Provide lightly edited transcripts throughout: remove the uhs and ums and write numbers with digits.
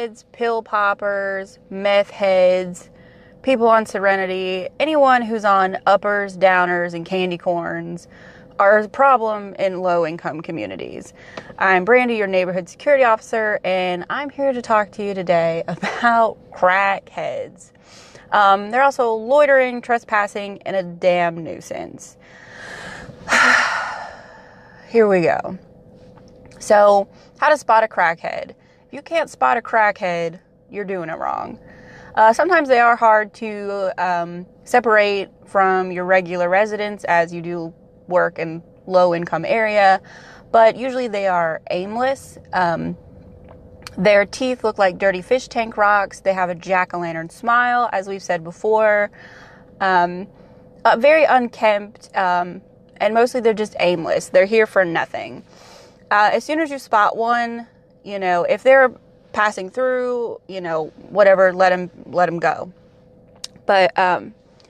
crackheads, pill poppers, meth heads, people on Serenity, anyone who's on uppers, downers, and candy corns are a problem in low-income communities. I'm Brandy, your neighborhood security officer, and I'm here to talk to you today about crackheads. They're also loitering, trespassing, and a damn nuisance. Here we go. So, how to spot a crackhead. If you can't spot a crackhead, you're doing it wrong. Sometimes they are hard to separate from your regular residents as you do work in low-income area, but usually they are aimless. Their teeth look like dirty fish tank rocks. They have a jack-o'-lantern smile, as we've said before. Very unkempt, and mostly they're just aimless. They're here for nothing. As soon as you spot one, if they're passing through, whatever, let them go. But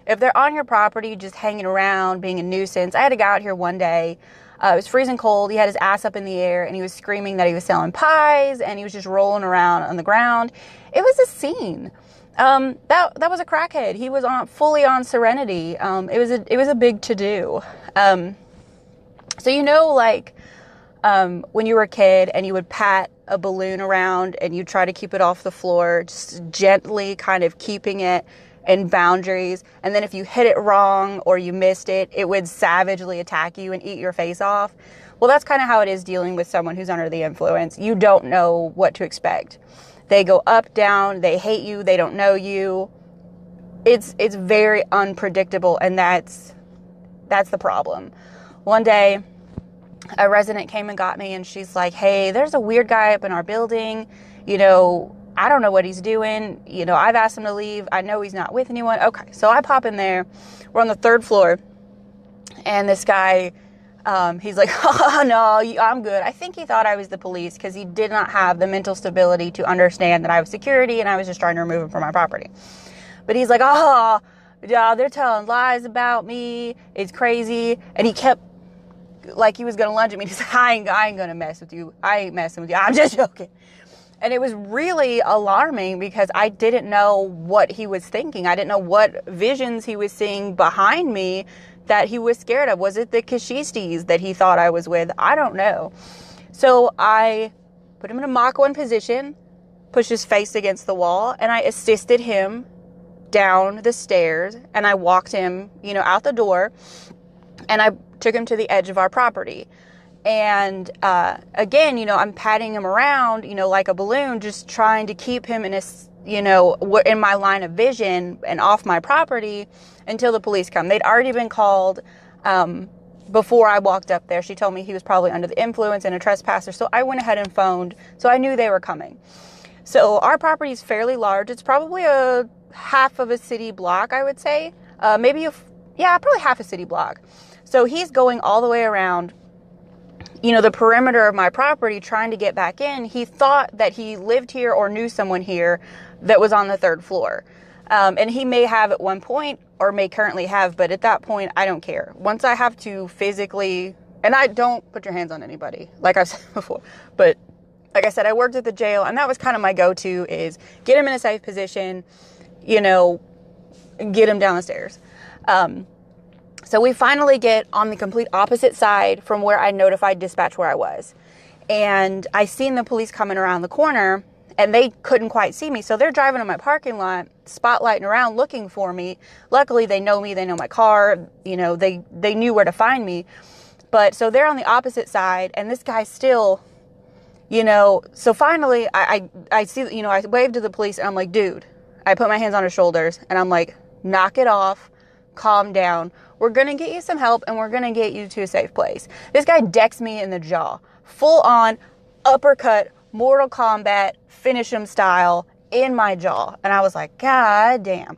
if they're on your property, just hanging around, being a nuisance. I had a guy out here one day. It was freezing cold. He had his ass up in the air, and he was screaming that he was selling pies, and he was just rolling around on the ground. It was a scene. That was a crackhead. He was fully on Serenity. It was a big to-do. So when you were a kid and you would pat a balloon around and you try to keep it off the floor, just gently kind of keeping it in boundaries. And then if you hit it wrong or you missed it, it would savagely attack you and eat your face off. Well, that's kind of how it is dealing with someone who's under the influence. You don't know what to expect. They go up, down, they hate you, they don't know you. It's very unpredictable, and that's the problem. One day, a resident came and got me, and she's like, hey, there's a weird guy up in our building. I don't know what he's doing. I've asked him to leave. I know he's not with anyone. Okay, so I pop in there. We're on the 3rd floor, and this guy, he's like, oh, no, I'm good. I think he thought I was the police because he did not have the mental stability to understand that I was security and I was just trying to remove him from my property. But he's like, oh, yeah, they're telling lies about me. It's crazy. And he kept, like he was going to lunge at me. He's like, I ain't going to mess with you. I ain't messing with you. I'm just joking. And it was really alarming because I didn't know what he was thinking. I didn't know what visions he was seeing behind me that he was scared of. Was it the Kashistis that he thought I was with? I don't know. So I put him in a Mach 1 position, pushed his face against the wall, and I assisted him down the stairs, and I walked him, out the door, and I took him to the edge of our property. And again, I'm patting him around, like a balloon, just trying to keep him in in my line of vision and off my property until the police come. They'd already been called before I walked up there. She told me he was probably under the influence and a trespasser, so I went ahead and phoned. So I knew they were coming. So our property is fairly large. It's probably a half of a city block, I would say. Probably half a city block. So he's going all the way around, the perimeter of my property, trying to get back in. He thought that he lived here or knew someone here that was on the 3rd floor. And he may have at one point or may currently have, but at that point, I don't care. Once I have to physically, and I don't put your hands on anybody, like I've said before, but like I said, I worked at the jail, and that was kind of my go-to, is get him in a safe position, get him down the stairs. So we finally get on the complete opposite side from where I notified dispatch where I was. And I seen the police coming around the corner, and they couldn't quite see me. So they're driving in my parking lot, spotlighting around, looking for me. Luckily, they know me. They know my car. They knew where to find me. But so they're on the opposite side, and this guy's still, so finally I see, I waved to the police, and I'm like, dude, I put my hands on his shoulders, and I'm like, knock it off, calm down. We're going to get you some help, and we're going to get you to a safe place. This guy decks me in the jaw. Full on uppercut, Mortal Kombat, finish him style in my jaw. And I was like, God damn.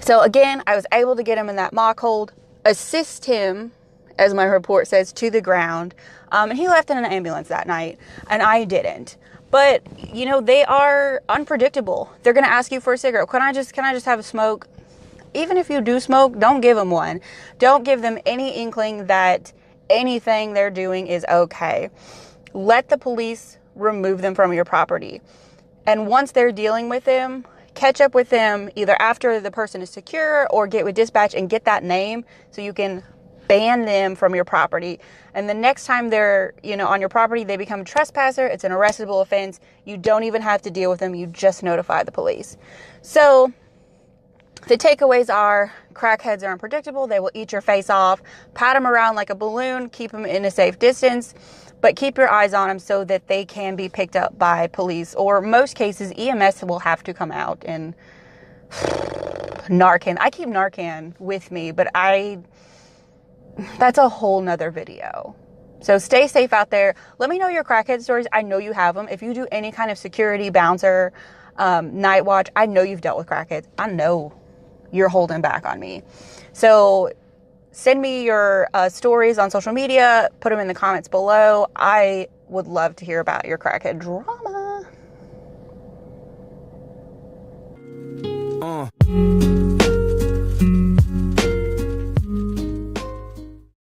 So again, I was able to get him in that mock hold, assist him, as my report says, to the ground. And he left in an ambulance that night, and I didn't. But, they are unpredictable. They're going to ask you for a cigarette. Can I just have a smoke? Even if you do smoke, don't give them one. Don't give them any inkling that anything they're doing is okay. Let the police remove them from your property. And once they're dealing with them, catch up with them either after the person is secure or get with dispatch and get that name so you can ban them from your property. And the next time they're, on your property, they become a trespasser. It's an arrestable offense. You don't even have to deal with them. You just notify the police. So the takeaways are crackheads are unpredictable. They will eat your face off. Pat them around like a balloon. Keep them in a safe distance. But keep your eyes on them so that they can be picked up by police. Or most cases, EMS will have to come out and Narcan. I keep Narcan with me, but that's a whole nother video. So stay safe out there. Let me know your crackhead stories. I know you have them. If you do any kind of security, bouncer, night watch, I know you've dealt with crackheads. I know you're holding back on me. So send me your stories on social media. Put them in the comments below. I would love to hear about your crackhead drama.